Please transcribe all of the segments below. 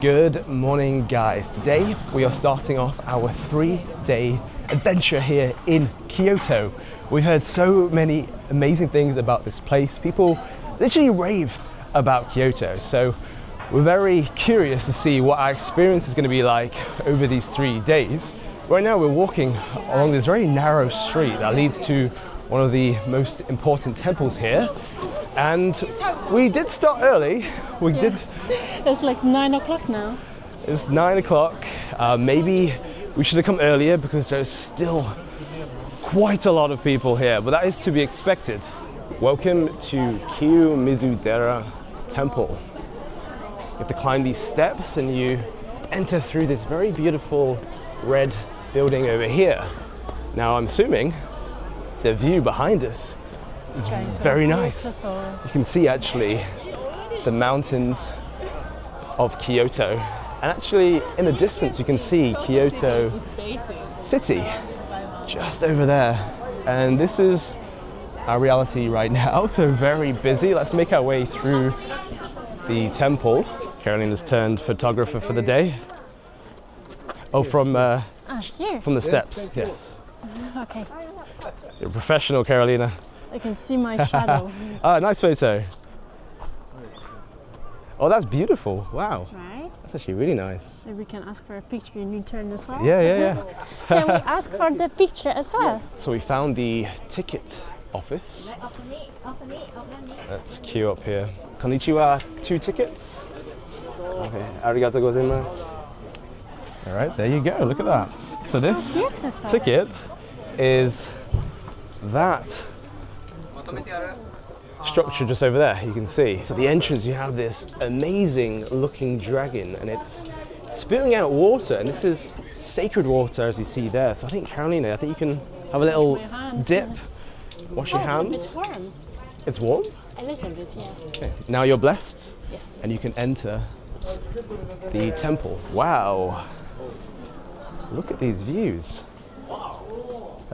Good morning, guys. Today we are starting off our 3-day adventure here in Kyoto. We've heard so many amazing things about this place. People literally rave about Kyoto. So we're very curious to see what our experience is going to be like over these 3 days. Right now we're walking along this very narrow street that leads to one of the most important temples here. And we did start early. It's like 9 o'clock now. It's 9 o'clock. Maybe we should have come earlier because there's still quite a lot of people here, but that is to be expected. Welcome to Kiyomizu-dera Temple. You have to climb these steps and you enter through this very beautiful red building over here. Now I'm assuming the view behind us is very nice. You can see actually the mountains of Kyoto, and actually in the distance you can see Kyoto City just over there, and this is our reality right now, so very busy. Let's make our way through the temple. Caroline has turned photographer for the day. Oh, from the steps, yes. Okay. You're a professional, Carolina. I can see my shadow. Nice photo. Oh, that's beautiful. Wow. Right? That's actually really nice. Maybe we can ask for a picture in return as well. Yeah. Can we ask for the picture as well? So we found the ticket office. Let's queue up here. Konnichiwa, 2 tickets. Okay, arigatou gozaimasu. All right, there you go. Look at that. So this ticket is that structure just over there, you can see. So the entrance, you have this amazing looking dragon and it's spewing out water, and this is sacred water as you see there. So I think, Carolina, I think you can have a little dip, wash your hands. It's a bit warm. It's warm? A little bit, yeah. Okay. Now you're blessed. Yes. And you can enter the temple. Wow. Look at these views.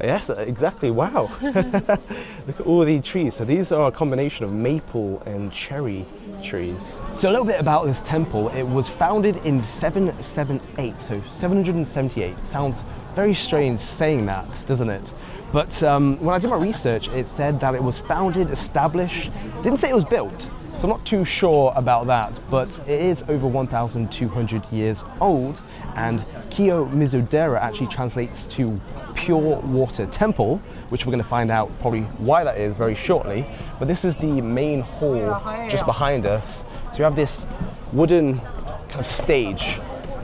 Yes, exactly. Wow. Look at all these trees. So these are a combination of maple and cherry trees. So a little bit about this temple. It was founded in 778, so 778. Sounds very strange saying that, doesn't it? But when I did my research, it said that it was founded, established, didn't say it was built. So I'm not too sure about that, but it is over 1,200 years old, and Kiyomizu-dera actually translates to pure water temple, which we're going to find out probably why that is very shortly. But this is the main hall just behind us. So you have this wooden kind of stage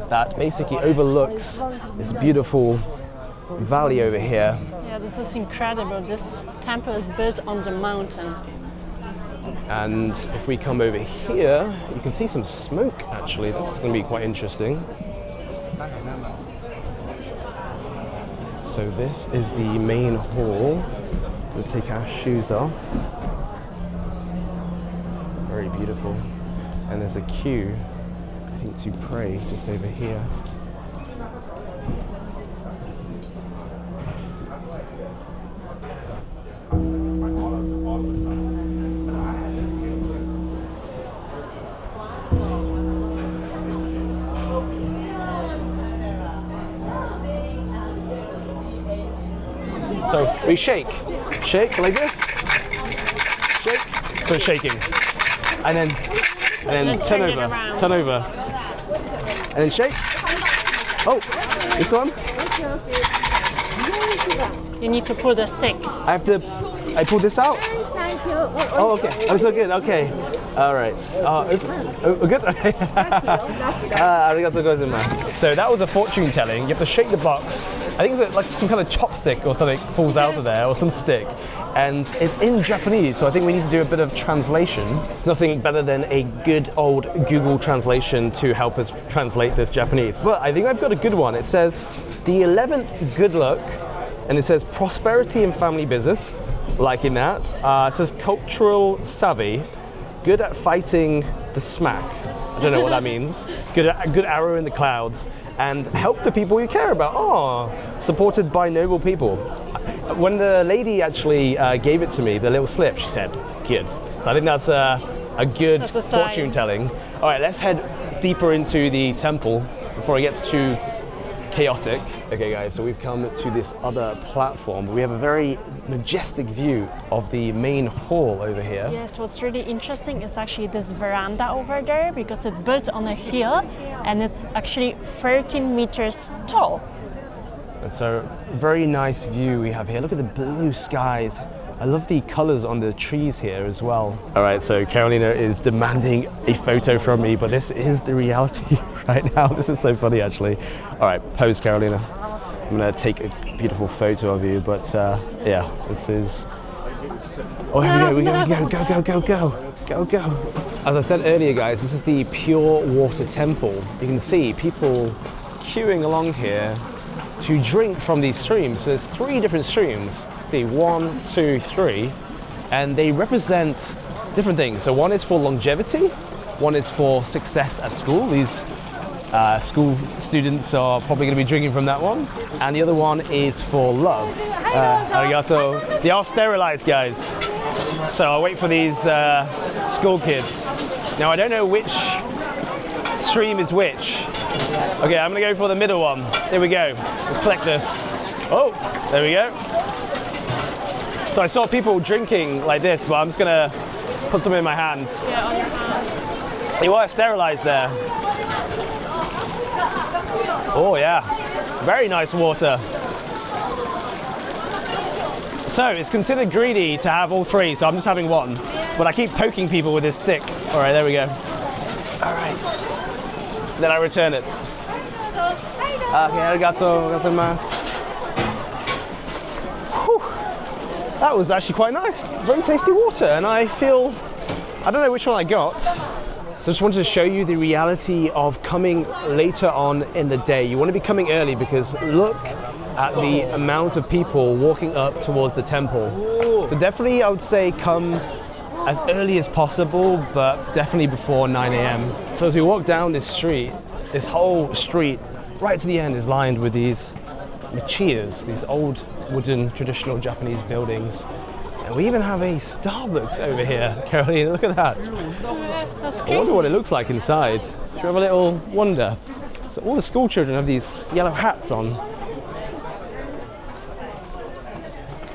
that basically overlooks this beautiful valley over here. Yeah, this is incredible. This temple is built on the mountain. And if we come over here, you can see some smoke actually. This is going to be quite interesting. So this is the main hall. We'll take our shoes off. Very beautiful. And there's a queue, I think, to pray just over here. So we shake like this, shake, so shaking, and then turn over, and then shake. Oh, this one? You need to pull the stick. I pull this out? Thank you. Oh, okay, oh, so good, okay. All right, good? Okay. Arigatou gozaimasu. So that was a fortune telling. You have to shake the box. I think it's like some kind of chopstick or something falls out of there, or some stick. And it's in Japanese, so I think we need to do a bit of translation. It's nothing better than a good old Google translation to help us translate this Japanese. But I think I've got a good one. It says, the 11th good luck, and it says prosperity in family business, liking that. It says cultural savvy, good at fighting the smack. I don't know what that means. Good arrow in the clouds, and help the people you care about. Oh, supported by noble people. When the lady actually gave it to me, the little slip, she said, good. So I think that's a good fortune telling. All right, let's head deeper into the temple before it gets too chaotic. Okay guys, so we've come to this other platform. We have a very majestic view of the main hall over here. Yes, what's really interesting is actually this veranda over there, because it's built on a hill and it's actually 13 meters tall. And so, very nice view we have here. Look at the blue skies. I love the colors on the trees here as well. All right, so Carolina is demanding a photo from me, but this is the reality right now. This is so funny, actually. All right, pose, Carolina. I'm gonna take a beautiful photo of you, but yeah, this is... Oh, here we go. As I said earlier, guys, this is the pure water temple. You can see people queuing along here to drink from these streams. So there's 3 different streams. See, 1, 2, 3, and they represent different things. So one is for longevity, one is for success at school. These school students are probably going to be drinking from that one, and the other one is for love. Arigato. They are sterilized, guys. So I'll wait for these school kids. Now I don't know which stream is which. Okay, I'm gonna go for the middle one. Here we go. Let's collect this. Oh, there we go. So I saw people drinking like this, but I'm just gonna put some in my hands. Yeah, on your hand. They were sterilized there. Oh yeah, very nice water. So it's considered greedy to have all 3, so I'm just having 1. But I keep poking people with this stick. All right, there we go. All right. Then I return it. Okay, arigato gozaimasu. That was actually quite nice. Very tasty water, and I feel, I don't know which one I got. So I just wanted to show you the reality of coming later on in the day. You want to be coming early because look at the amount of people walking up towards the temple. So definitely I would say come as early as possible, but definitely before 9 a.m. So as we walk down this street, this whole street, right to the end is lined with these machiyas, these old wooden traditional Japanese buildings. And we even have a Starbucks over here. Carolina, look at that. That's I wonder what it looks like inside. Do you have a little wonder? So all the school children have these yellow hats on.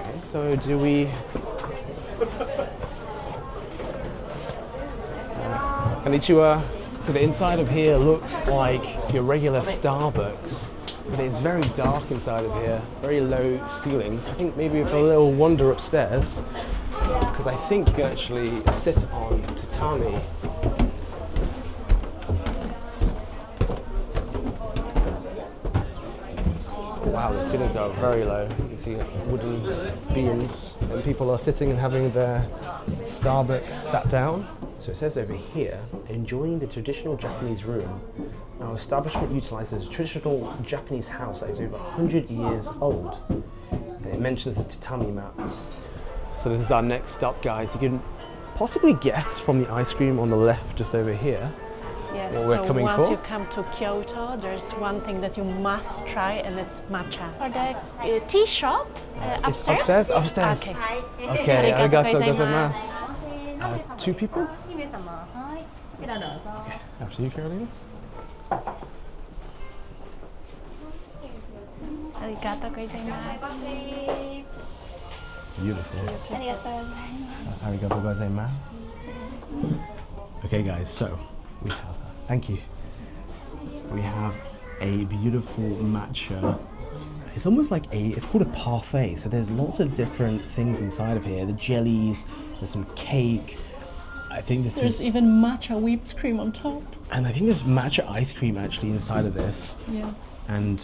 Okay, so do we... Konnichiwa. So the inside of here looks like your regular Starbucks, but it's very dark inside of here, very low ceilings. I think maybe if a little wander upstairs, because I think you actually sit on tatami. Wow, the ceilings are very low. You can see wooden beams, and people are sitting and having their Starbucks sat down. So it says over here, enjoying the traditional Japanese room. Our establishment utilizes a traditional Japanese house that is over 100 years old. And it mentions the tatami mats. So this is our next stop, guys. You can possibly guess from the ice cream on the left, just over here, Yes, what we're so coming once for. you come to Kyoto, there's one thing that you must try, and it's matcha. For the tea shop It's upstairs? upstairs. Okay. Okay, arigato gozaimasu. gozaimasu. 2 people? Okay, after you, Carolina. Arigato gozaimasu. Beautiful. Arigato gozaimasu. Okay, guys, so we have, thank you. We have a beautiful matcha. It's almost like it's called a parfait. So there's lots of different things inside of here. The jellies, there's some cake. I think There's even matcha whipped cream on top. And I think there's matcha ice cream actually inside of this. Yeah. And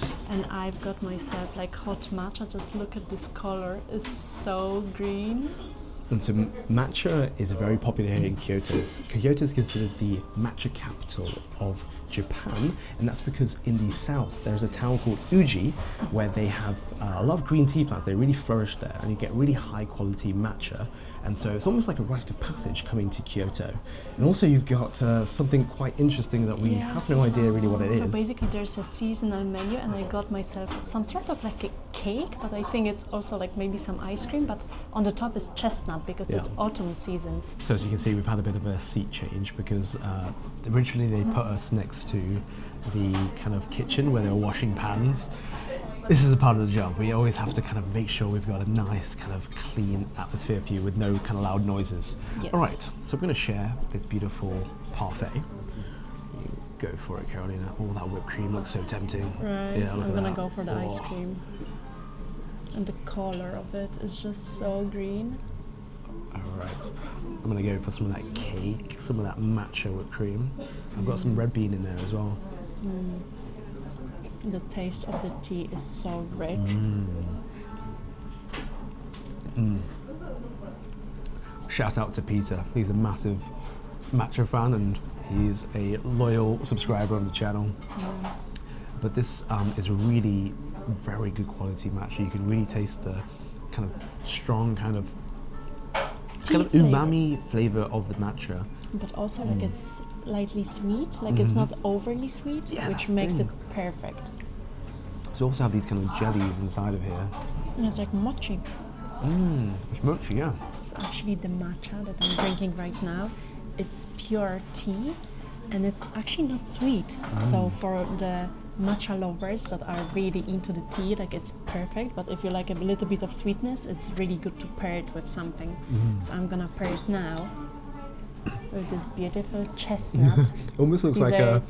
I've got myself like hot matcha. Just look at this color. It's so green. And so matcha is very popular here in Kyoto. Kyoto is considered the matcha capital of Japan, and that's because in the south there's a town called Uji where they have a lot of green tea plants. They really flourish there, and you get really high quality matcha. And so it's almost like a rite of passage coming to Kyoto. And also you've got something quite interesting that we have no idea really what it is. So basically there's a seasonal menu, and I got myself some sort of like a cake, but I think it's also like maybe some ice cream, but on the top is chestnut out because it's autumn season. So as you can see, we've had a bit of a seat change because originally they put us next to the kind of kitchen where they were washing pans. This is a part of the job. We always have to kind of make sure we've got a nice kind of clean atmosphere for you with no kind of loud noises. Yes. All right, so we're going to share this beautiful parfait. You go for it, Carolina. Oh, that whipped cream looks so tempting. Right, Yeah, I'm gonna go for the ice cream. And the color of it is just so green. All right, I'm going to go for some of that cake, some of that matcha whipped cream. I've got some red bean in there as well. The taste of the tea is so rich. Shout out to Peter. He's a massive matcha fan and he's a loyal subscriber on the channel. But this is really very good quality matcha. You can really taste the kind of strong kind of umami flavor of the matcha. But also like it's lightly sweet, like it's not overly sweet, which makes it perfect. So also have these kind of jellies inside of here. And it's like mochi. It's mochi, yeah. It's actually the matcha that I'm drinking right now. It's pure tea and it's actually not sweet. So for the matcha lovers that are really into the tea, like it's perfect. But if you like a little bit of sweetness, it's really good to pair it with something. So I'm gonna pair it now with this beautiful chestnut. Almost looks like a,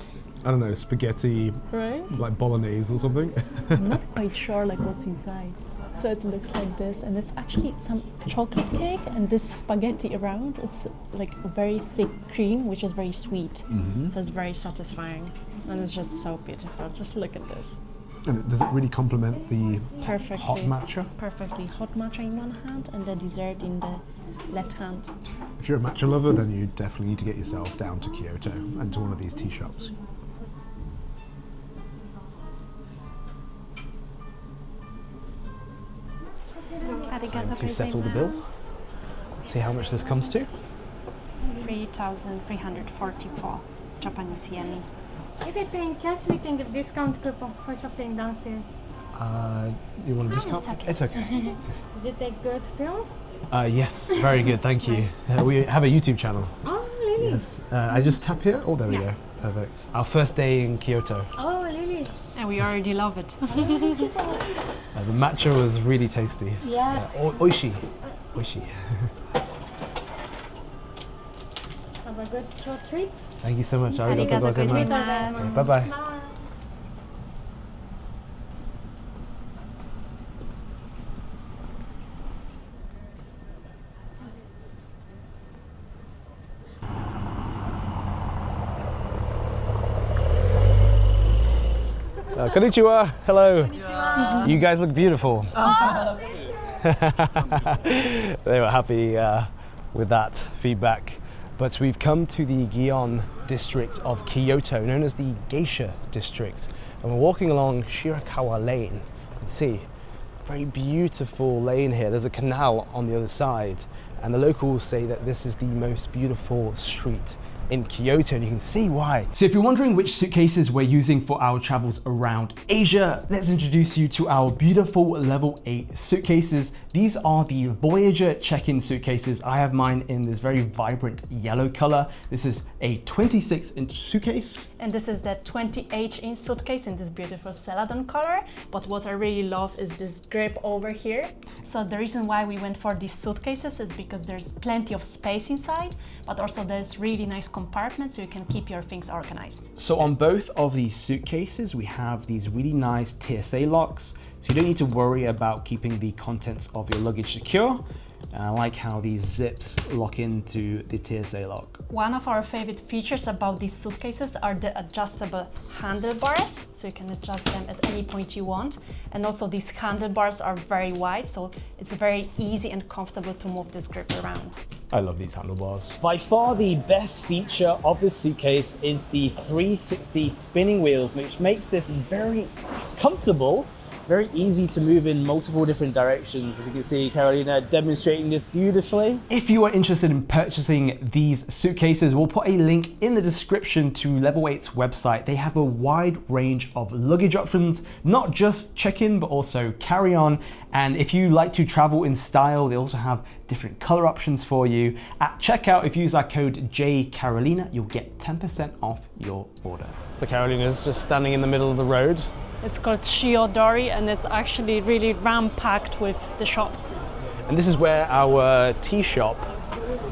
I don't know, spaghetti, right? like bolognese or something. I'm not quite sure like what's inside. So it looks like this, and it's actually some chocolate cake and this spaghetti around. It's like a very thick cream, which is very sweet. So it's very satisfying, and it's just so beautiful. Just look at this. And does it really complement the Perfectly. hot matcha? Perfectly. Hot matcha in one hand and the dessert in the left hand. If you're a matcha lover, then you definitely need to get yourself down to Kyoto and to one of these tea shops. Time to settle the bill. See how much this comes to. 3,344 Japanese yen. If you're paying cash, we can give discount coupon for shopping downstairs. You want a discount? it's okay. It's okay. Did they good film? Yes, very good, thank you. We have a YouTube channel. Oh, really? Yes. I just tap here. Oh, there we go. Perfect. Our first day in Kyoto. Oh, really? And we already love it. The matcha was really tasty. Yeah. Oishi. Oishi. Have a good short trip. Thank you so much. Arigato gozaimasu. gozaimasu. Bye-bye. Bye. Konnichiwa. Hello. You guys look beautiful. They were happy with that feedback. But we've come to the Gion district of Kyoto, known as the Geisha district. And we're walking along Shirakawa Lane. You can see a very beautiful lane here. There's a canal on the other side. And the locals say that this is the most beautiful street in Kyoto, and you can see why. So if you're wondering which suitcases we're using for our travels around Asia, let's introduce you to our beautiful level 8 suitcases. These are the Voyager check-in suitcases. I have mine in this very vibrant yellow color. This is a 26-inch suitcase. And this is the 28-inch suitcase in this beautiful celadon color. But what I really love is this grip over here. So the reason why we went for these suitcases is because there's plenty of space inside, but also there's really nice compartments so you can keep your things organized. So on both of these suitcases, we have these really nice TSA locks. So you don't need to worry about keeping the contents of your luggage secure. And I like how these zips lock into the TSA lock. One of our favorite features about these suitcases are the adjustable handlebars, so you can adjust them at any point you want. And also these handlebars are very wide, so it's very easy and comfortable to move this grip around. I love these handlebars. By far the best feature of this suitcase is the 360 spinning wheels, which makes this very comfortable very easy to move in multiple different directions. As you can see, Carolina demonstrating this beautifully. If you are interested in purchasing these suitcases, we'll put a link in the description to Level 8's website. They have a wide range of luggage options, not just check-in, but also carry-on. And if you like to travel in style, they also have different color options for you. At checkout, if you use our code JCarolina, you'll get 10% off your order. So Carolina's just standing in the middle of the road. It's called Shijo Dori, and it's actually really ram-packed with the shops. And this is where our tea shop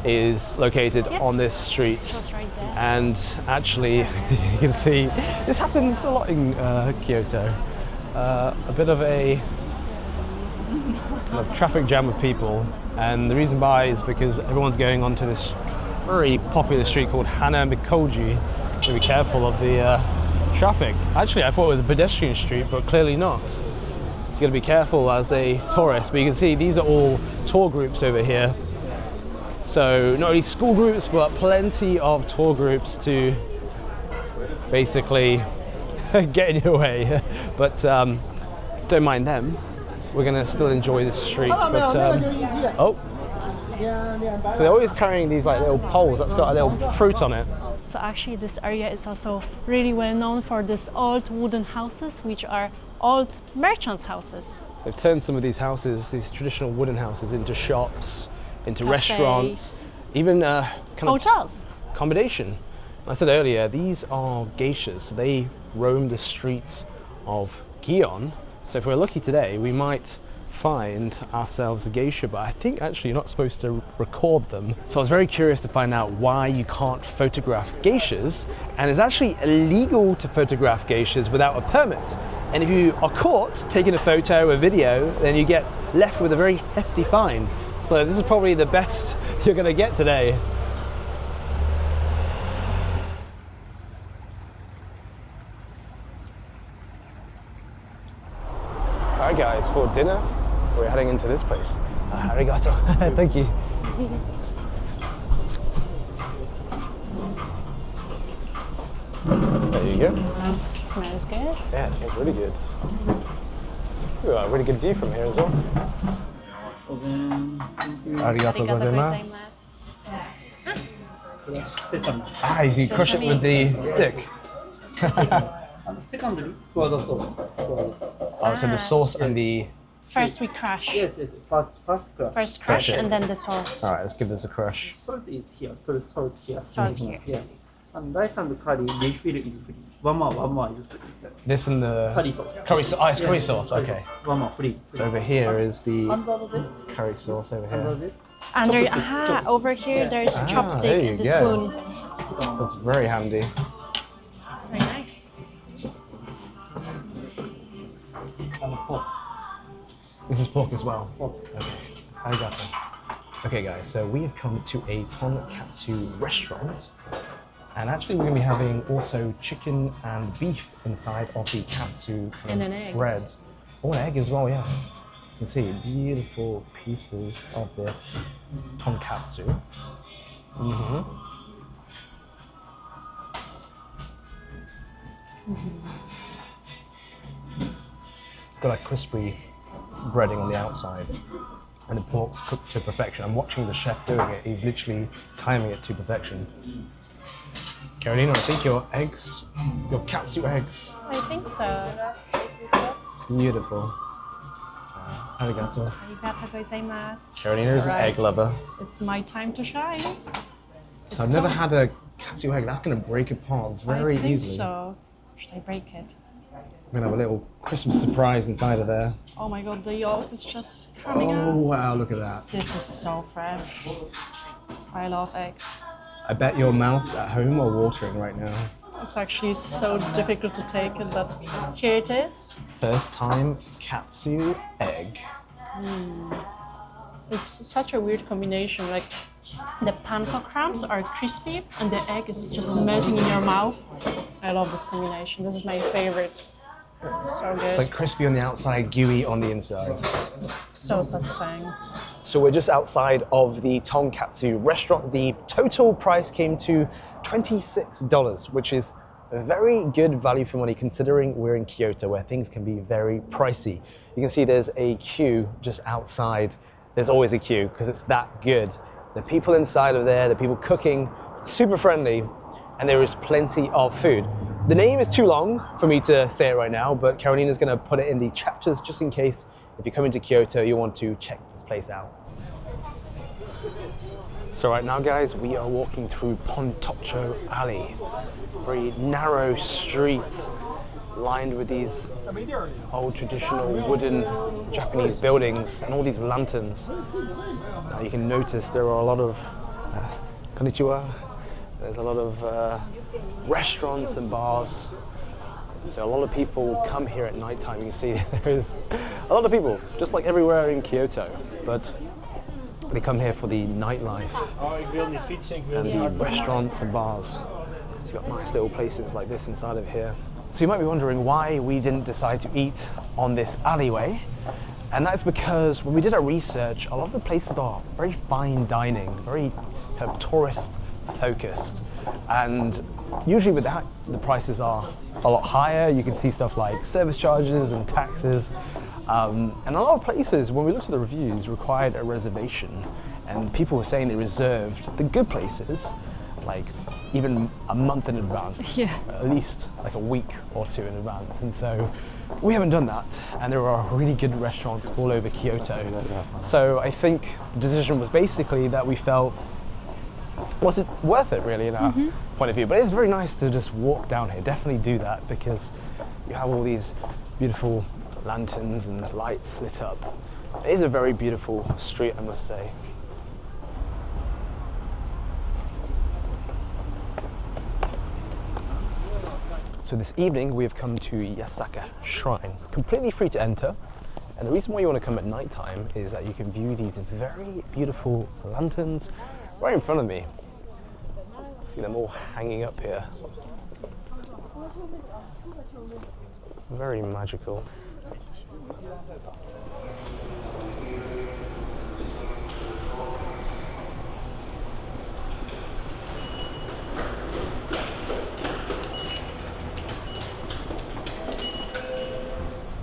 is located on this street. Just right there. And actually, you can see, this happens a lot in Kyoto. A bit of a kind of traffic jam of people. And the reason why is because everyone's going onto this very popular street called Hanamikoji. So be careful of the traffic. Actually, I thought it was a pedestrian street, but clearly not. So you gotta be careful as a tourist. But you can see these are all tour groups over here. So not only school groups, but plenty of tour groups to basically get in your way. But don't mind them. We're gonna still enjoy this street. But oh, so they're always carrying these like little poles that's got a little fruit on it. So actually this area is also really well known for these old wooden houses, which are old merchants' houses. So they've turned some of these houses, these traditional wooden houses, into shops, into restaurants, even kind of hotels. Accommodation. I said earlier, these are geishas. So they roam the streets of Gion. So if we're lucky today, we might find ourselves a geisha, but I think actually you're not supposed to record them. So I was very curious to find out why you can't photograph geishas, and it's actually illegal to photograph geishas without a permit. And if you are caught taking a photo or video, then you get left with a very hefty fine. So this is probably the best you're gonna get today. All right guys, for dinner, we're heading into this place. Arigato. Thank you. There you go. Smells good. Yeah, it smells really good. Ooh, a really good view from here as well. Arigato gozaimasu. Ah, you crush it with the stick. Secondly, for the sauce. Oh, so the sauce and the... First we crush. Yes, first crush. First crush it. and then the sauce. All right, let's give this a crush. Salt is here. Put salt here. Salt here. Yeah. And rice and curry refill is free. One more is free. This and the... Curry sauce. Curry sauce. Oh, it's curry sauce, okay. One more free. So over here is the Under this. curry sauce over Under here. this. And there, over here there's there chopstick you and the go. spoon. That's very handy. Very nice. And pork. This is pork as well. Pork. Okay, arigato. Okay guys, so we have come to a Tonkatsu restaurant. And actually we're going to be having also chicken and beef inside of the katsu And an egg. bread. Oh, an egg as well, yes. You can see beautiful pieces of this tonkatsu. Got a crispy breading on the outside, and the pork's cooked to perfection. I'm watching the chef doing it. He's literally timing it to perfection. Carolina, I think your eggs, your katsu eggs. I think so. Beautiful. Arigato. Arigato gozaimasu. Carolina is an egg lover. It's my time to shine. So I've never had a katsu egg. That's going to break apart very I think easily. so. Should I break it? We're going to have a little Christmas surprise inside of there. Oh my god, the yolk is just coming Oh out. wow, look at that. This is so fresh. I love eggs. I bet your mouths at home are watering right now. It's actually so difficult to take it, but here it is. First time katsu egg. It's such a weird combination. Like the panko crumbs are crispy and the egg is just melting in your mouth. I love this combination. This is my favorite. So good. It's like crispy on the outside, gooey on the inside. So satisfying. So we're just outside of the Tonkatsu restaurant. The total price came to $26, which is a very good value for money considering we're in Kyoto where things can be very pricey. You can see there's a queue just outside. There's always a queue because it's that good. The people inside of there, the people cooking, super friendly, and there is plenty of food. The name is too long for me to say it right now, but Carolina's gonna put it in the chapters just in case if you come into Kyoto, you want to check this place out. So right now, guys, we are walking through Pontocho Alley. Very narrow street lined with these old traditional wooden Japanese buildings and all these lanterns. Now you can notice there are a lot of konnichiwa. There's a lot of restaurants and bars. So a lot of people come here at night time. You can see there's a lot of people, just like everywhere in Kyoto, but they come here for the nightlife and the restaurants and bars. So you've got nice little places like this inside of here. So you might be wondering why we didn't decide to eat on this alleyway. And that's because when we did our research, a lot of the places are very fine dining, very kind of tourist focused. And usually with that, the prices are a lot higher. You can see stuff like service charges and taxes. And a lot of places, when we looked at the reviews, required a reservation. And people were saying they reserved the good places, like even a month in advance, at least like a week or two in advance. And so we haven't done that. And there are really good restaurants all over Kyoto. So I think the decision was basically that we felt, was it worth it really in our point of view? But it's very nice to just walk down here. Definitely do that because you have all these beautiful lanterns and lights lit up. It is a very beautiful street, I must say. So this evening we have come to Yasaka Shrine, completely free to enter. And the reason why you want to come at night time is that you can view these very beautiful lanterns right in front of me. See them all hanging up here. Very magical.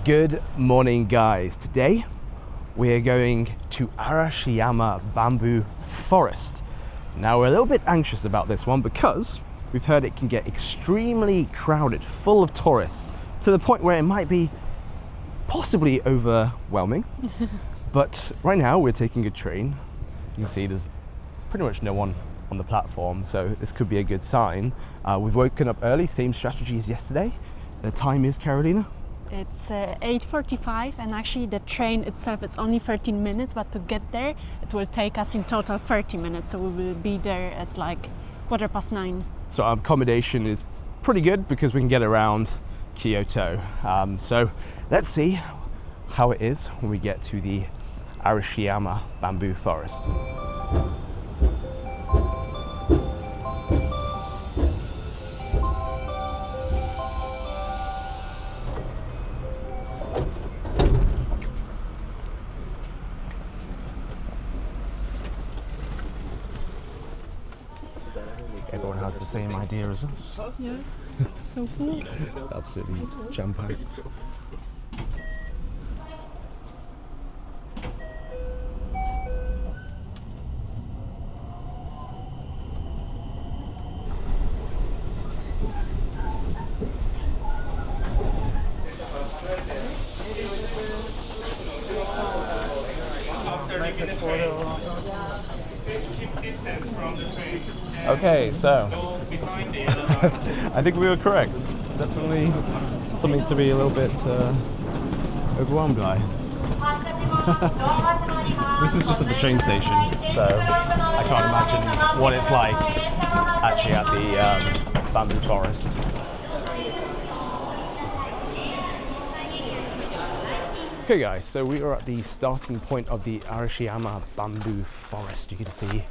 Good morning, guys. Today we are going to Arashiyama Bamboo Forest. Now we're a little bit anxious about this one because we've heard it can get extremely crowded, full of tourists, to the point where it might be possibly overwhelming. But right now we're taking a train. You can see there's pretty much no one on the platform, so this could be a good sign. We've woken up early, same strategy as yesterday. The time is, Carolina? It's 8:45, and actually the train itself, it's only 13 minutes, but to get there, it will take us in total 30 minutes. So we will be there at like 9:15. So our accommodation is pretty good because we can get around Kyoto. So let's see how it is when we get to the Arashiyama Bamboo Forest. Everyone has the same idea as us. Yeah, it's so cool. Absolutely jam-packed. Okay, so I think we were correct. Definitely something to be a little bit overwhelmed by. This is just at the train station, so I can't imagine what it's like actually at the bamboo forest. Okay guys, so we are at the starting point of the Arashiyama Bamboo Forest. You can see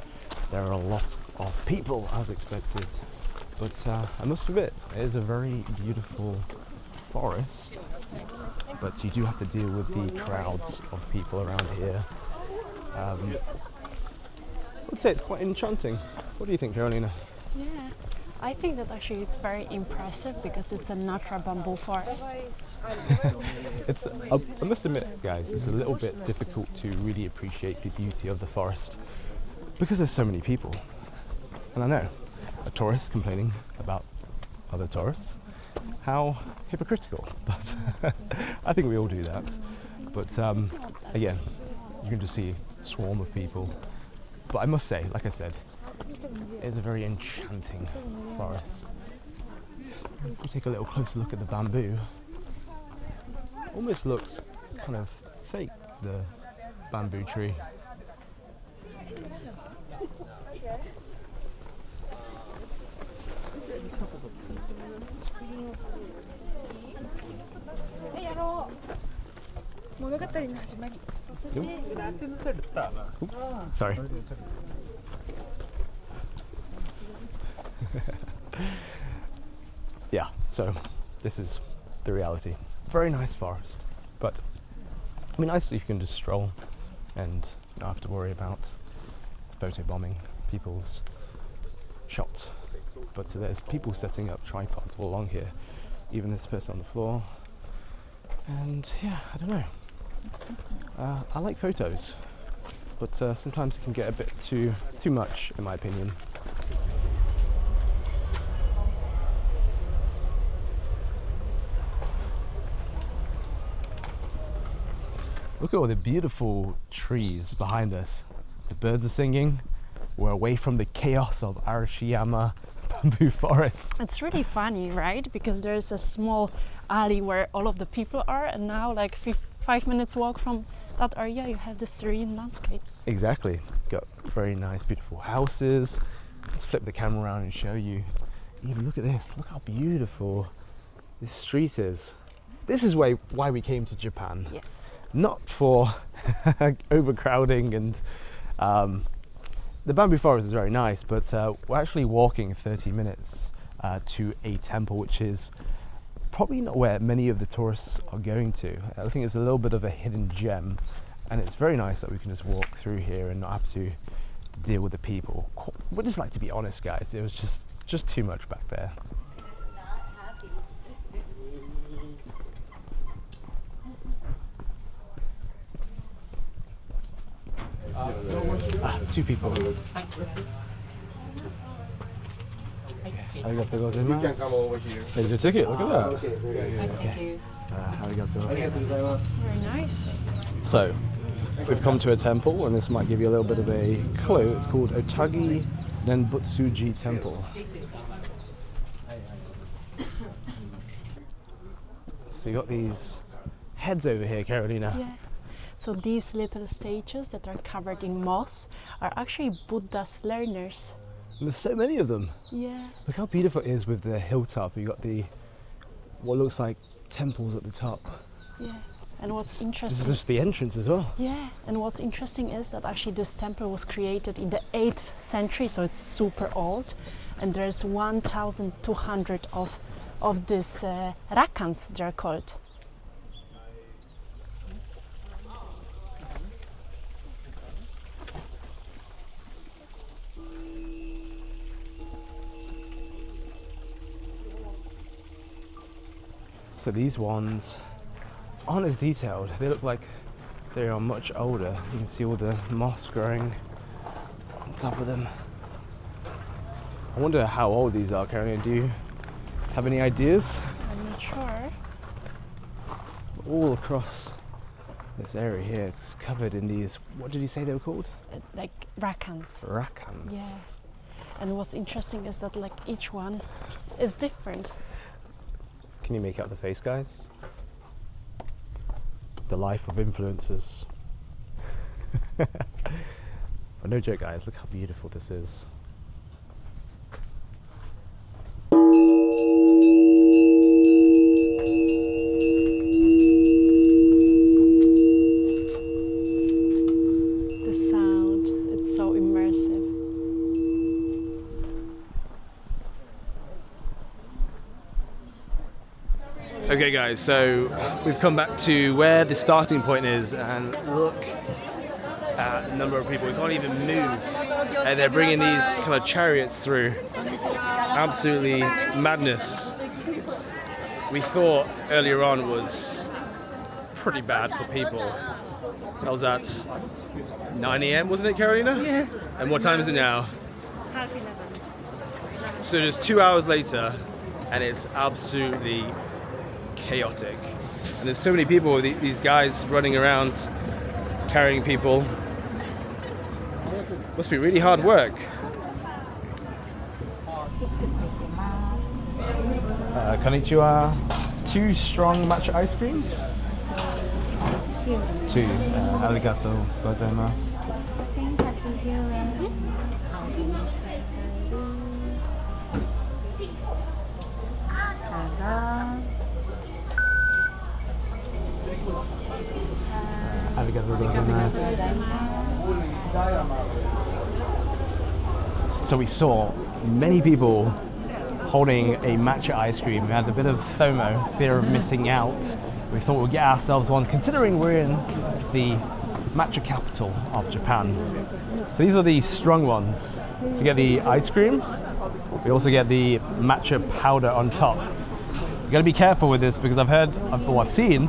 there are a lot of people as expected, but I must admit it is a very beautiful forest, but you do have to deal with the crowds of people around here. I would say it's quite enchanting. What do you think, Carolina? Yeah, I think that actually it's very impressive because it's a natural bamboo forest. I must admit, guys, it's a little bit difficult to really appreciate the beauty of the forest because there's so many people. And I know, a tourist complaining about other tourists, how hypocritical, but I think we all do that. But again, you can just see a swarm of people. But I must say, like I said, it's a very enchanting forest. If we take a little closer look at the bamboo, almost looks kind of fake, the bamboo tree. Oops, sorry. Yeah, so this is the reality. Very nice forest, but I mean, nice if you can just stroll and not have to worry about photobombing people's shots. But there's people setting up tripods all along here, even this person on the floor. And yeah, I don't know. I like photos, but sometimes it can get a bit too much, in my opinion. Look at all the beautiful trees behind us. The birds are singing. We're away from the chaos of Arashiyama bamboo forest. It's really funny, right? Because there's a small alley where all of the people are, and now like 5 minutes walk from that area you have the serene landscapes. Exactly. Got very nice, beautiful houses. Let's flip the camera around and show you. Even look at this. Look how beautiful this street is. This is why we came to Japan. Yes. Not for overcrowding and the bamboo forest is very nice, but we're actually walking 30 minutes to a temple, which is probably not where many of the tourists are going to. I think it's a little bit of a hidden gem, and it's very nice that we can just walk through here and not have to deal with the people. We'd just like to be honest, guys. It was just too much back there. Two people. Arigatou gozaimasu. You can come over here. There's your ticket, look at that. Okay, very good. Thank you. Arigatou. Very nice. So, we've come to a temple, and this might give you a little bit of a clue. It's called Otagi Nenbutsuji Temple. So you got these heads over here, Carolina. Yeah. So these little statues that are covered in moss are actually Buddha's learners. And there's so many of them. Yeah. Look how beautiful it is with the hilltop. You got the what looks like temples at the top. Yeah. And what's This is interesting, just the entrance as well. yeah, and what's interesting is that actually this temple was created in the 8th century, so it's super old, and there's 1,200 of these rakans, they're called. So these ones aren't as detailed. They look like they are much older. You can see all the moss growing on top of them. I wonder how old these are, Carolina. Do you have any ideas? I'm not sure. All across this area here, it's covered in these, what did you say they were called? Like rakans. Rakans. Yeah. And what's interesting is that like each one is different. Can you make out the face, guys? The life of influencers. But no joke, guys, look how beautiful this is. The sound, it's so immersive. Okay guys, so we've come back to where the starting point is, and look at the number of people. We can't even move and they're bringing these kind of chariots through. Absolutely madness. We thought earlier on was pretty bad for people. That was at 9 a.m., wasn't it, Carolina? Yeah. And what time is it now? Half 11. So just 2 hours later, and it's absolutely chaotic. And there's so many people, these guys running around, carrying people. Must be really hard work. Konnichiwa. 2 strong matcha ice creams? 2. Arigatou gozaimasu. 1080円。So we saw many people holding a matcha ice cream. We had a bit of FOMO, fear of missing out. We thought we'd get ourselves one, considering we're in the matcha capital of Japan. So these are the strong ones. So you get the ice cream, we also get the matcha powder on top. You gotta be careful with this because I've seen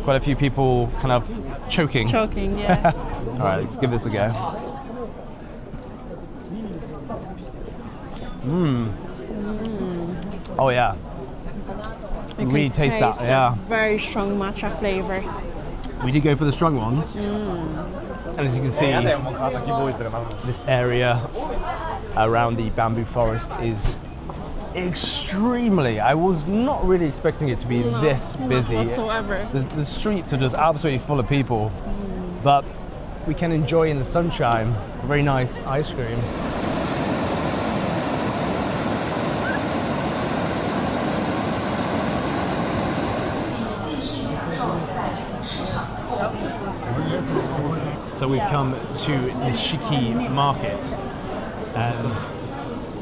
quite a few people kind of choking. Choking, yeah. All right, let's give this a go. Oh yeah. You can really taste that, yeah. Very strong matcha flavor. We did go for the strong ones. And as you can see, this area around the bamboo forest is extremely, I was not really expecting it to be this busy. Not whatsoever. The streets are just absolutely full of people. But we can enjoy in the sunshine a very nice ice cream. So we've come to Nishiki Market, and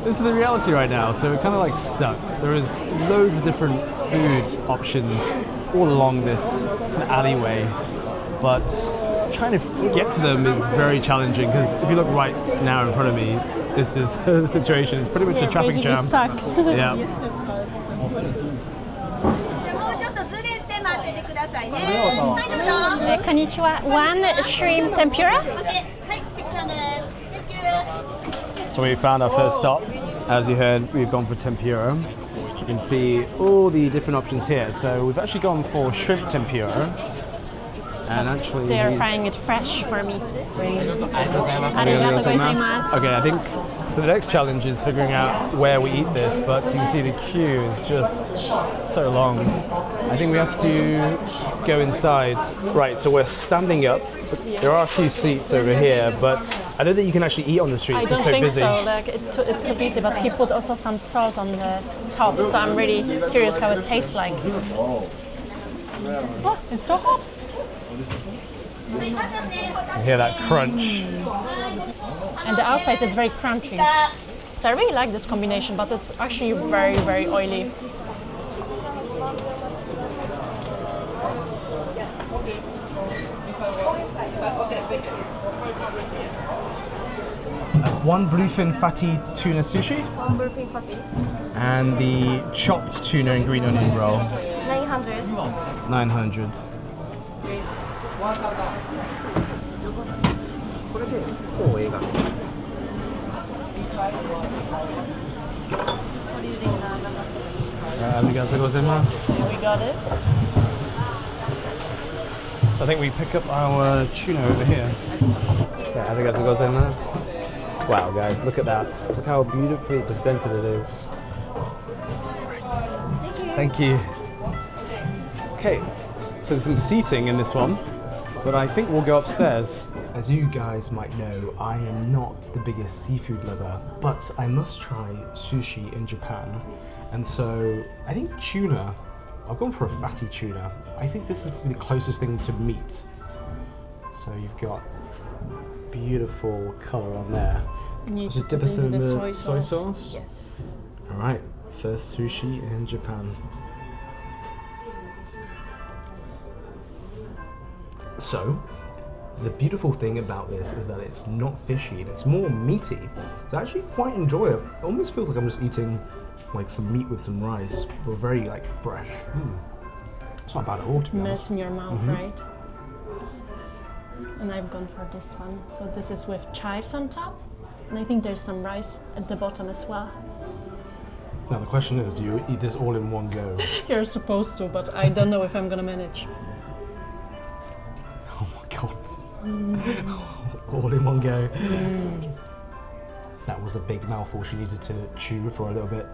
this is the reality right now. So we're kind of like stuck. There is loads of different food options all along this alleyway, but trying to get to them is very challenging because if you look right now in front of me, this is the situation. It's pretty much a traffic jam. Stuck. Yeah. Konnichiwa. 1 shrimp tempura. So we found our first stop. As you heard, we've gone for tempura. You can see all the different options here. So we've actually gone for shrimp tempura. And actually They are frying it fresh for me. Okay, I think so. The next challenge is figuring out where we eat this, but you can see the queue is just so long. I think we have to go inside. Right, so we're standing up. There are a few seats over here, but I don't think you can actually eat on the streets. I It's don't just so think busy. so. Like it's too busy, but he put also some salt on the top, so I'm really curious how it tastes like. Oh, it's so hot. You hear that crunch. And the outside is very crunchy. So I really like this combination, but it's actually very, very oily. One bluefin fatty tuna sushi. One bluefin fatty. And the chopped tuna and green onion roll. 900. 900. Arigatou gozaimasu. Here we got this. So I think we pick up our tuna over here. Yeah, arigatou gozaimasu. Wow, guys, look at that. Look how beautifully presented it is. Thank you. Okay, so there's some seating in this one, but I think we'll go upstairs. As you guys might know, I am not the biggest seafood lover, but I must try sushi in Japan. And so I think tuna, I've gone for a fatty tuna. I think this is the closest thing to meat. So you've got beautiful color on there. And you Just dip us in the soy sauce? Yes. All right, first sushi in Japan. So, The beautiful thing about this is that it's not fishy, and it's more meaty. It's actually quite enjoyable. It almost feels like I'm just eating like some meat with some rice, but very like fresh. It's not bad at all, to be honest. Melts in your mouth, right? And I've gone for this one. So this is with chives on top, and I think there's some rice at the bottom as well. Now the question is, do you eat this all in one go? You're supposed to, but I don't know if I'm gonna manage. Oh my god. All in one go. That was a big mouthful she needed to chew for a little bit.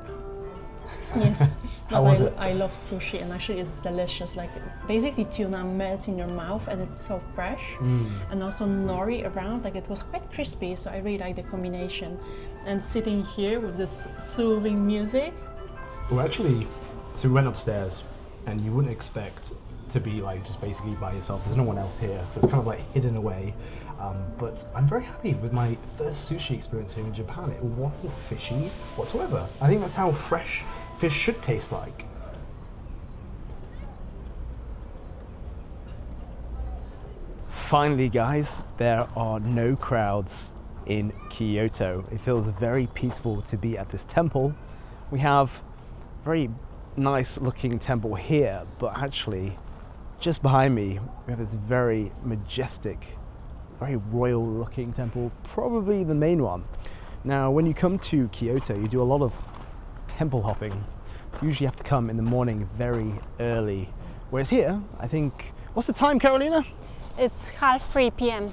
Yes, How was it? I love sushi, and actually it's delicious. Like basically tuna melts in your mouth and it's so fresh, and also nori around. Like it was quite crispy, so I really like the combination. And sitting here with this soothing music. Well, actually, so we went upstairs, and you wouldn't expect to be like just basically by yourself. There's no one else here, so it's kind of like hidden away. But I'm very happy with my first sushi experience here in Japan. It wasn't fishy whatsoever. I think that's how fresh fish should taste like. Finally, guys, there are no crowds in Kyoto. It feels very peaceful to be at this temple. We have a very nice looking temple here, but actually just behind me we have this very majestic, very royal looking temple, probably the main one. Now when you come to Kyoto, you do a lot of temple hopping. You usually have to come in the morning very early, whereas here I think, what's the time, Carolina? It's 3:30 p.m.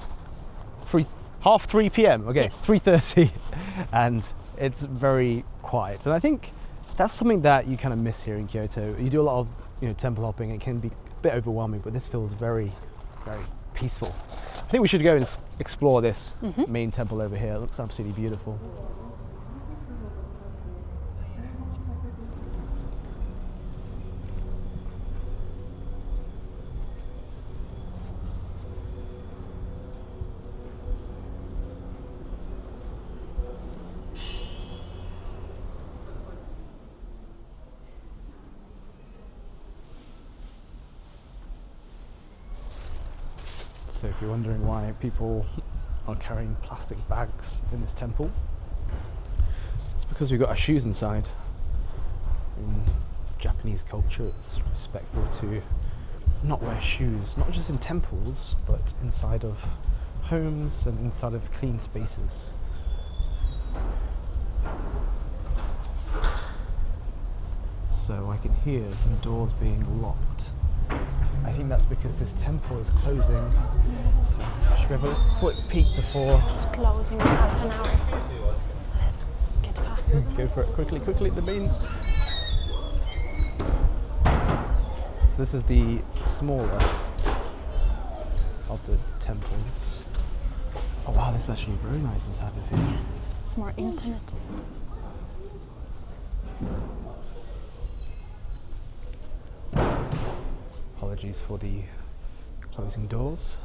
3 p.m. Okay, Yes. 3:30, and it's very quiet. And I think that's something that you kind of miss here in Kyoto. You do a lot of temple hopping. It can be a bit overwhelming, but this feels very, very peaceful. I think we should go and explore this main temple over here. It looks absolutely beautiful. So if you're wondering why people are carrying plastic bags in this temple, it's because we've got our shoes inside. In Japanese culture, it's respectful to not wear shoes, not just in temples, but inside of homes and inside of clean spaces. So I can hear some doors being locked. I think that's because this temple is closing. So should we have a quick peek before? It's closing in half an hour. Let's get fast. Let's go for it quickly at the main. So this is the smaller of the temples. Oh wow, this is actually very nice inside of here. Yes, it's more intimate. Apologies for the closing doors.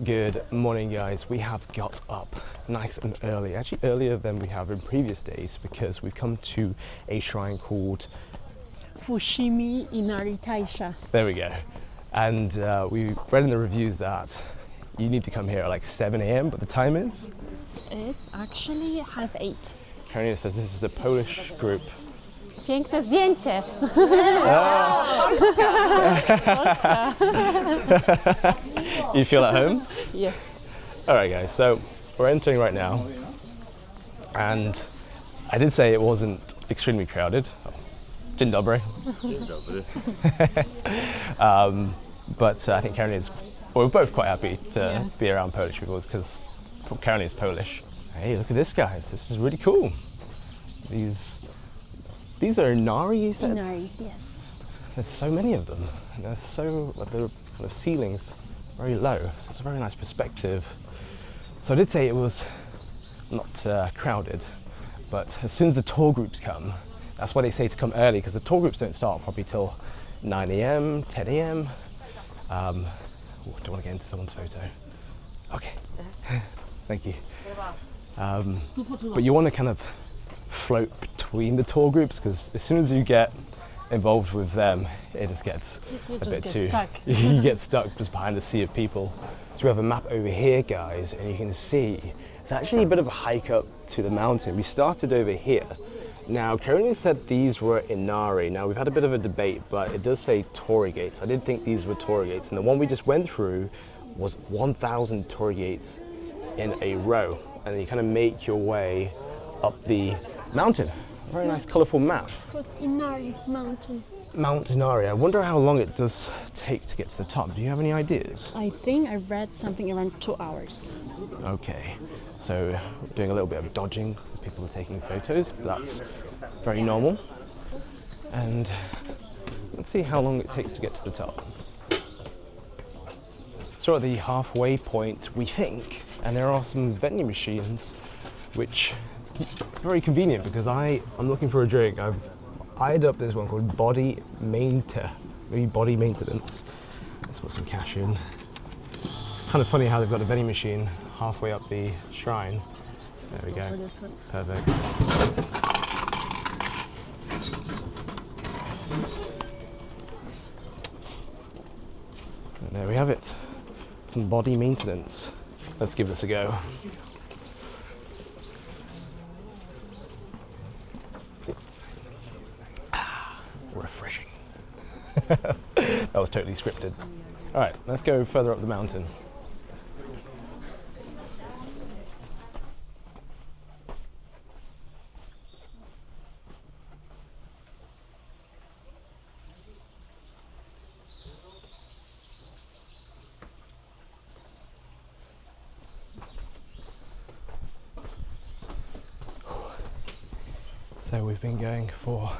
Good morning, guys. We have got up nice and early, actually earlier than we have in previous days, because we've come to a shrine called Fushimi Inari Taisha. There we go. And we read in the reviews that you need to come here at like 7 a.m, but the time is? It's actually 7:30. Karolina says this is a Polish group. Piękne zdjęcie. You feel at home? Yes. All right, guys, so we're entering right now. And I did say it wasn't extremely crowded. Dzień dobry. But I think Karolina's, well, we're both quite happy to be around Polish people because Karolina's Polish. Hey, look at this, guys. This is really cool. These are Inari, you said? Inari, yes. There's so many of them. And they're so, the kind of ceilings very low. So it's a very nice perspective. So I did say it was not crowded, but as soon as the tour groups come, that's why they say to come early, because the tour groups don't start probably till 9 a.m, 10 a.m. Don't want to get into someone's photo. Okay, thank you. But you want to kind of float between the tour groups, because as soon as you get involved with them, it just gets You a just bit get too stuck. you get stuck just behind a sea of people. So we have a map over here, guys, and you can see it's actually a bit of a hike up to the mountain. We started over here. Now, Carolina said these were Inari. Now, we've had a bit of a debate, but it does say Torii gates. I did think these were Torii gates, and the one we just went through was 1,000 Torii gates in a row, and then you kind of make your way up the mountain. Very nice, colourful map. It's called Inari Mountain. Mount Inari. I wonder how long it does take to get to the top. Do you have any ideas? I think I read something around 2 hours. Okay, so doing a little bit of dodging because people are taking photos, but that's very normal. And let's see how long it takes to get to the top. So at the halfway point, we think, and there are some vending machines, which is very convenient because I'm looking for a drink. I've eyed up this one called Body Maintenance. Let's put some cash in. It's kind of funny how they've got a vending machine halfway up the shrine. There we go. For this one. Perfect. And there we have it. Some body maintenance. Let's give this a go. Refreshing. That was totally scripted. All right, let's go further up the mountain. So we've been going for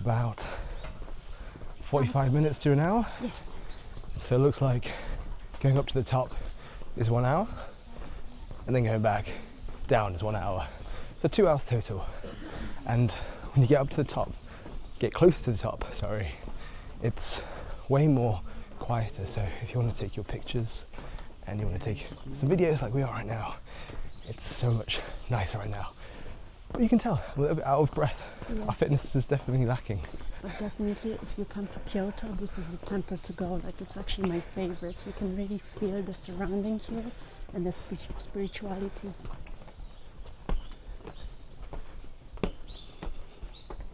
about 45 minutes to an hour. Yes. So it looks like going up to the top is 1 hour, and then going back down is 1 hour. So 2 hours total. And when you get up to the top, get close to the top, sorry, it's way more quieter. So if you want to take your pictures and you want to take some videos like we are right now, it's so much nicer right now. But you can tell, I'm a little bit out of breath. Yeah. Our fitness is definitely lacking. But definitely, if you come to Kyoto, this is the temple to go. Like, it's actually my favorite. You can really feel the surrounding here and the spirituality.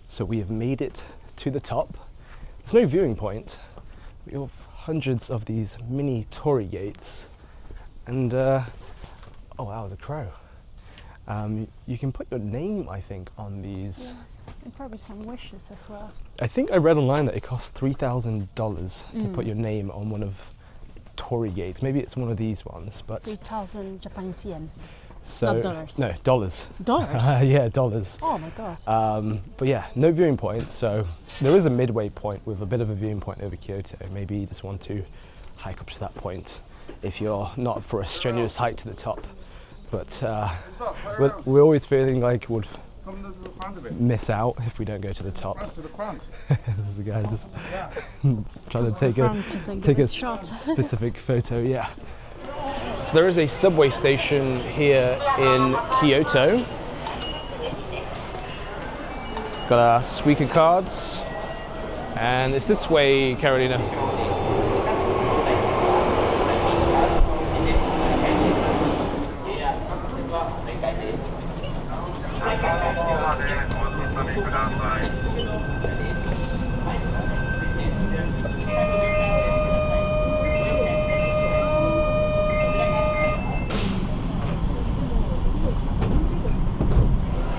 So we have made it to the top. There's no viewing point. We have hundreds of these mini torii gates. And, oh wow, there's a crow. You can put your name, I think, on these. Yeah. And probably some wishes as well. I think I read online that it costs $3,000 to put your name on one of torii gates. Maybe it's one of these ones, but 3,000 Japanese yen. so Not dollars. no dollars. Dollars? Yeah, dollars. Oh my god. But yeah, no viewing point. So there is a midway point with a bit of a viewing point over Kyoto. Maybe you just want to hike up to that point if you're not for a strenuous hike to the top. But we're always feeling like we'd miss out if we don't go to the top. This is a guy just trying to take a shot. specific photo, yeah. So there is a subway station here in Kyoto. Got our Suica cards, and it's this way, Carolina.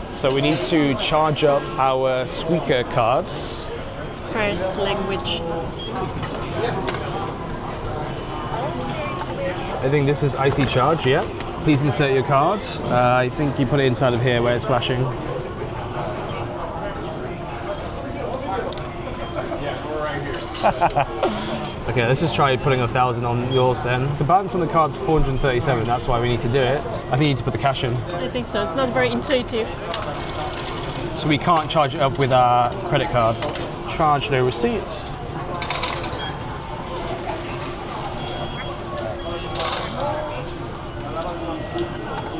So we need to charge up our Suica cards. First language. I think this is IC charge, yeah. Please insert your card. I think you put it inside of here where it's flashing. Okay, let's just try putting 1,000 on yours then. So balance on the card's 437, that's why we need to do it. I think you need to put the cash in. I think so, it's not very intuitive. So we can't charge it up with our credit card. Charge no receipt.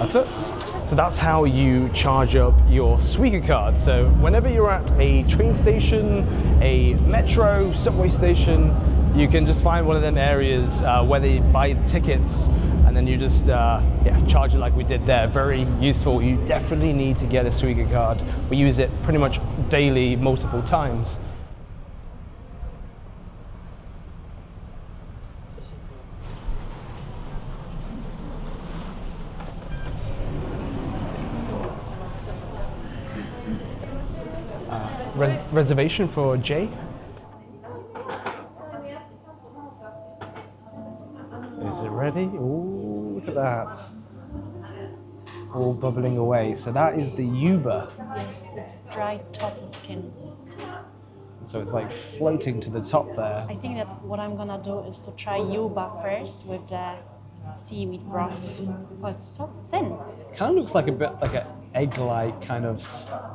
That's it. So that's how you charge up your Suica card. So whenever you're at a train station, a metro, subway station, you can just find one of them areas where they buy the tickets, and then you just charge it like we did there. Very useful. You definitely need to get a Suica card. We use it pretty much daily, multiple times. Reservation for Jay? Is it ready? Ooh, look at that. All bubbling away. So that is the Yuba. Yes, it's dried turtle skin. So it's like floating to the top there. I think that what I'm gonna do is to try Yuba first with the seaweed broth. Oh, it's so thin. Kind of looks like a bit like an egg-like kind of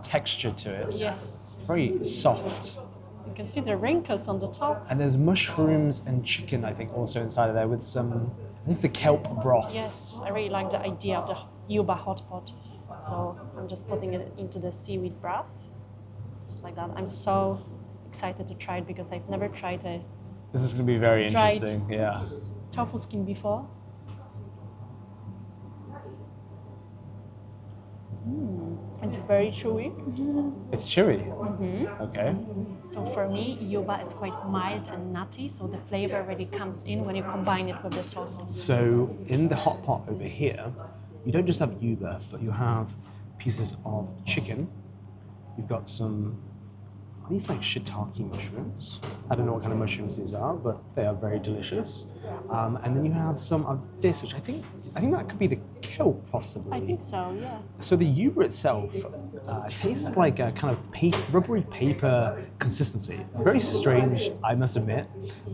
texture to it. Yes. Very soft. You can see the wrinkles on the top. And there's mushrooms and chicken, I think, also inside of there with some, I think it's a kelp broth. Yes, I really like the idea of the Yuba hot pot. So I'm just putting it into the seaweed broth, just like that. I'm so excited to try it because I've never tried a This is going to be very dried interesting, yeah. tofu skin before. It's very chewy. It's chewy. Mm-hmm. Okay. So for me, Yuba, it's quite mild and nutty, so the flavor really comes in when you combine it with the sauces. So in the hot pot over here, you don't just have Yuba, but you have pieces of chicken. You've got some, are these like shiitake mushrooms? I don't know what kind of mushrooms these are, but they are very delicious. And then you have some of this, which I think that could be the kelp, possibly. I think so, yeah. So the Yuba itself tastes like a kind of rubbery paper consistency. Very strange, I must admit,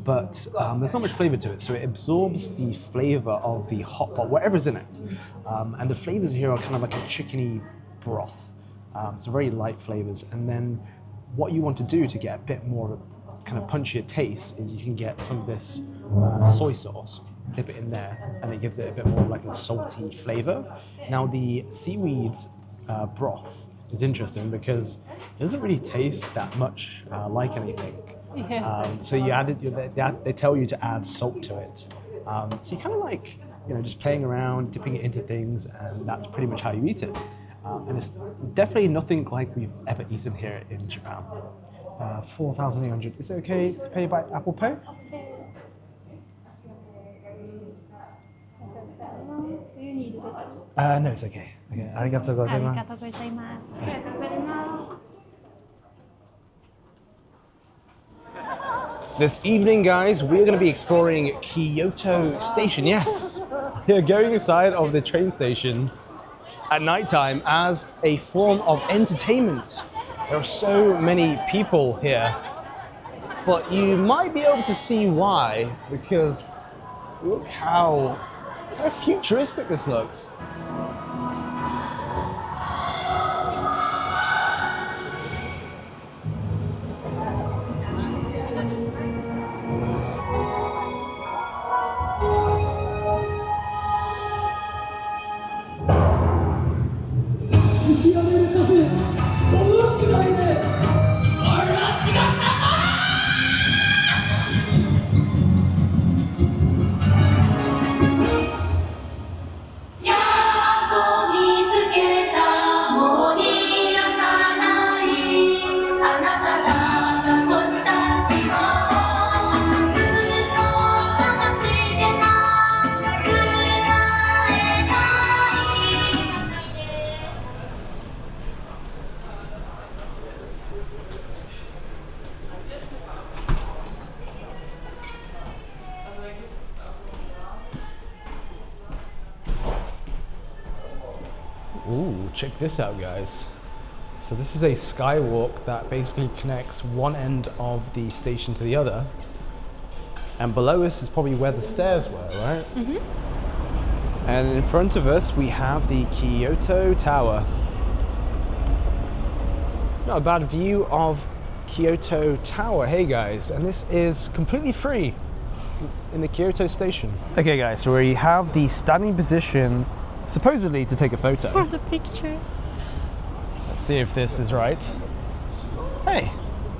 but there's not much flavor to it. So it absorbs the flavor of the hot pot, whatever's in it. And the flavors here are kind of like a chickeny broth. So very light flavors. And then what you want to do to get a bit more of a kind of punchier taste is you can get some of this soy sauce, dip it in there, and it gives it a bit more like a salty flavor. Now the seaweed broth is interesting because it doesn't really taste that much like anything. Yeah. So you added, they tell you to add salt to it. So you kind of like, just playing around, dipping it into things, and that's pretty much how you eat it. And it's definitely nothing like we've ever eaten here in Japan. 4,800. Is it okay to pay by Apple Pay? Do you need this? No, it's okay. Okay, arigatou gozaimasu. Arigatou gozaimasu. This evening, guys, we're going to be exploring Kyoto Station. Yes, we're going inside of the train station at nighttime as a form of entertainment. There are so many people here, but you might be able to see why, because look how futuristic this looks. Ooh, check this out, guys. So this is a skywalk that basically connects one end of the station to the other. And below us is probably where the stairs were, right? Mm-hmm. And in front of us, we have the Kyoto Tower. Not a bad view of Kyoto Tower, hey guys. And this is completely free in the Kyoto Station. Okay guys, so we have the standing position supposedly to take a photo. For the picture. Let's see if this is right. Hey,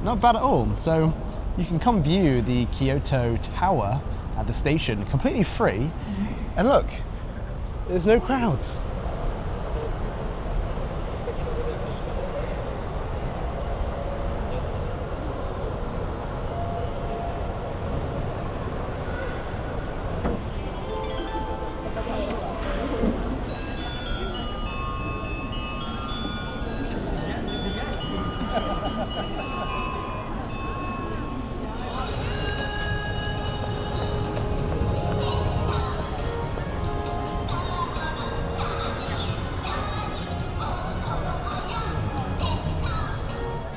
not bad at all. So you can come view the Kyoto Tower at the station completely free. And look, there's no crowds.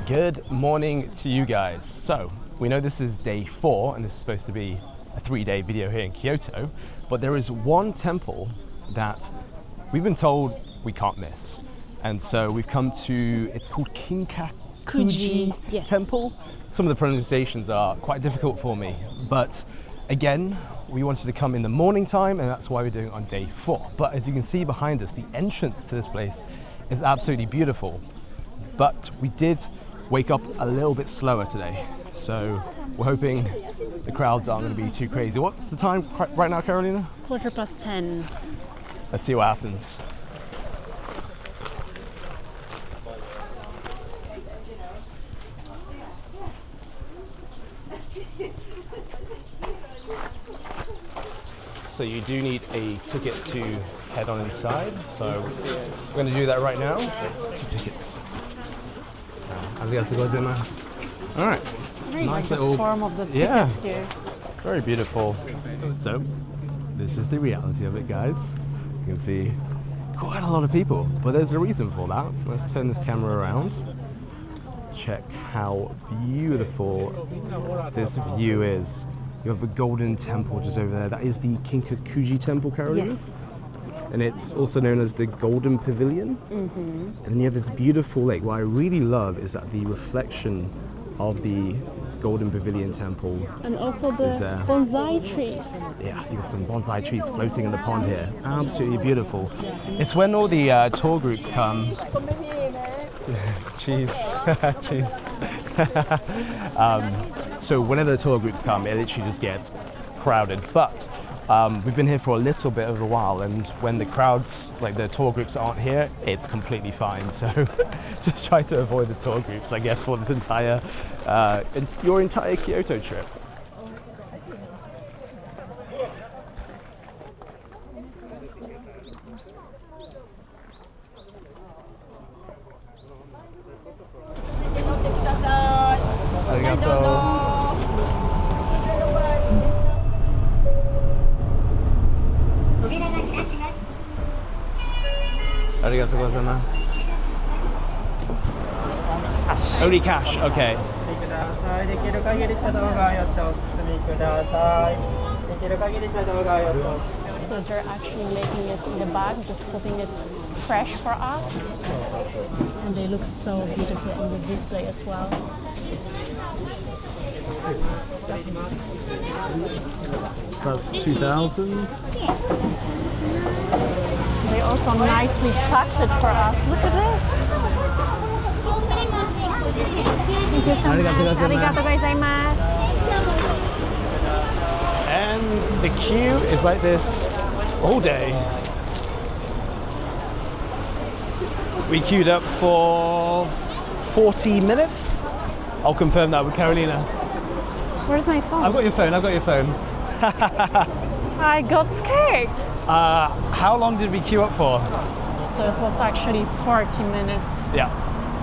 Good morning to you guys. So we know this is day 4 and this is supposed to be a 3-day video here in Kyoto, but there is one temple that we've been told we can't miss. And so we've come to, it's called Kinkaku-ji Yes. Temple. Some of the pronunciations are quite difficult for me, but again, we wanted to come in the morning time and that's why we're doing it on day 4. But as you can see behind us, the entrance to this place is absolutely beautiful. But we did wake up a little bit slower today, so we're hoping the crowds aren't going to be too crazy. What's the time right now, Carolina? 10:15. Let's see what happens. So you do need a ticket to head on inside, so we're going to do that right now. 2 tickets. All right. Really Nice like the little- form of the Yeah. tickets here. Very beautiful. So, this is the reality of it, guys. You can see quite a lot of people, but there's a reason for that. Let's turn this camera around. Check how beautiful this view is. You have a golden temple just over there. That is the Kinkaku-ji Temple, Carolina. Yes. And it's also known as the Golden Pavilion. And then you have this beautiful lake. What I really love is that the reflection of the Golden Pavilion Temple. And also the Is there. bonsai trees. Yeah, you got some bonsai trees floating in the pond here. Absolutely beautiful. It's when all the tour groups come. Cheese. Cheese. So whenever the tour groups come, it literally just gets crowded. But we've been here for a little bit of a while, and when the crowds, like the tour groups aren't here, it's completely fine. So just try to avoid the tour groups, I guess, for this entire, your entire Kyoto trip. Arigato. Arigatou gozaimasu. Only cash, okay. So they're actually making it in the bag, just putting it fresh for us. And they look so beautiful on this display as well. That's 2,000. They also nicely packed it for us. Look at this. Thank you so much. Arigatou gozaimasu. And the queue is like this all day. We queued up for 40 minutes. I'll confirm that with Carolina. Where's my phone? I've got your phone, I've got your phone. I got scared. How long did we queue up for? So it was actually 40 minutes. Yeah,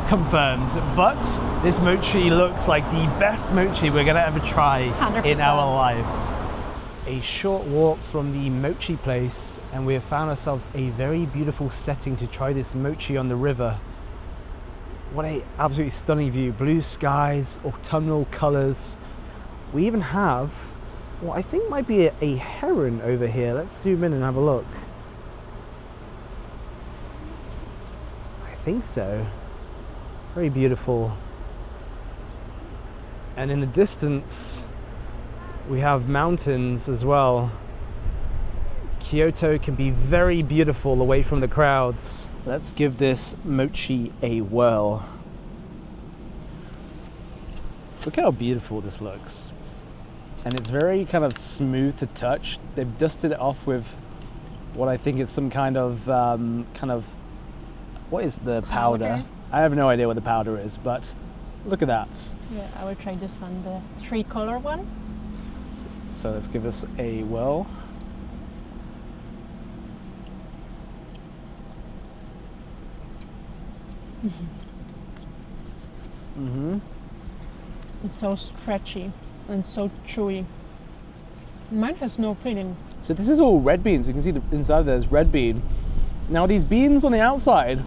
confirmed. But this mochi looks like the best mochi we're gonna ever try in 100%. our lives. A short walk from the mochi place, and we have found ourselves a very beautiful setting to try this mochi on the river. What a absolutely stunning view. Blue skies, autumnal colors. We even have what I think might be a heron over here. Let's zoom in and have a look. I think so. Very beautiful. And in the distance, we have mountains as well. Kyoto can be very beautiful away from the crowds. Let's give this mochi a whirl. Look how beautiful this looks. And it's very kind of smooth to touch. They've dusted it off with what I think is some kind of, what is the powder? I have no idea what the powder is, but look at that. Yeah, I will try this one, the 3-color one. So let's give this a whirl. It's so stretchy and so chewy. Mine has no filling. So this is all red beans. You can see the inside there's red bean. Now these beans on the outside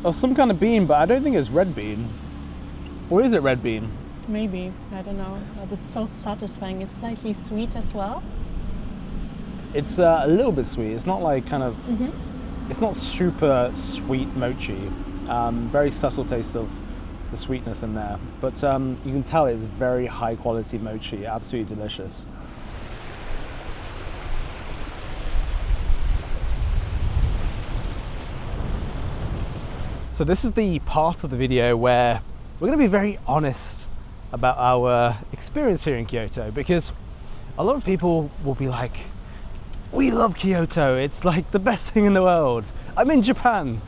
are some kind of bean, but I don't think it's red bean. Or is it red bean? Maybe, I don't know, but it's so satisfying. It's slightly sweet as well. It's a little bit sweet. It's not like kind of, it's not super sweet mochi. Very subtle taste of the sweetness in there. But you can tell it's very high quality mochi, absolutely delicious. So this is the part of the video where we're going to be very honest about our experience here in Kyoto, because a lot of people will be like, we love Kyoto, it's like the best thing in the world. I'm in Japan.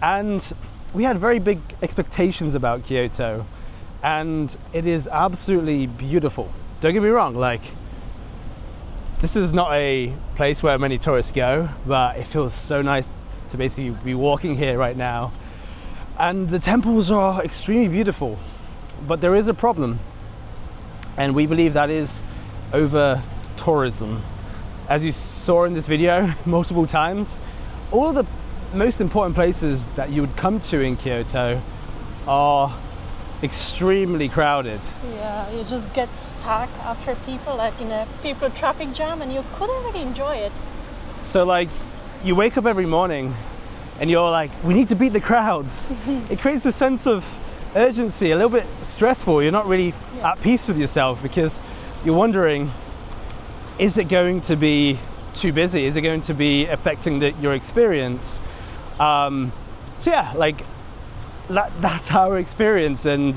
And we had very big expectations about Kyoto, and it is absolutely beautiful. Don't get me wrong, like, this is not a place where many tourists go, but it feels so nice to basically be walking here right now. And the temples are extremely beautiful, but there is a problem, and we believe that is over tourism. As you saw in this video multiple times, all of the most important places that you would come to in Kyoto are extremely crowded. Yeah, you just get stuck after people, like in a people traffic jam, and you couldn't really enjoy it. So like, you wake up every morning and you're like, we need to beat the crowds. It creates a sense of urgency, a little bit stressful. You're not really at peace with yourself because you're wondering, is it going to be too busy? Is it going to be affecting your experience? So yeah, like that's our experience, and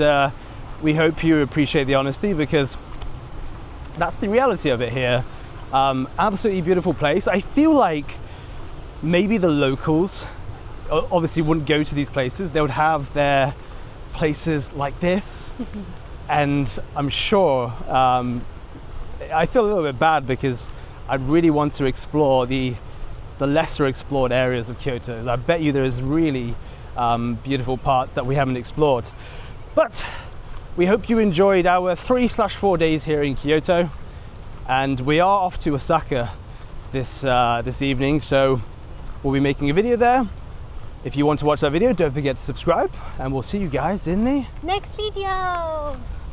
we hope you appreciate the honesty, because that's the reality of it here. Absolutely beautiful place. I feel like maybe the locals obviously wouldn't go to these places. They would have their places like this, and I'm sure I feel a little bit bad because I'd really want to explore the lesser explored areas of Kyoto. I bet you there is really beautiful parts that we haven't explored. But we hope you enjoyed our 3/4 days here in Kyoto, and we are off to Osaka this evening, so we'll be making a video there. If you want to watch that video, don't forget to subscribe, and we'll see you guys in the Next video!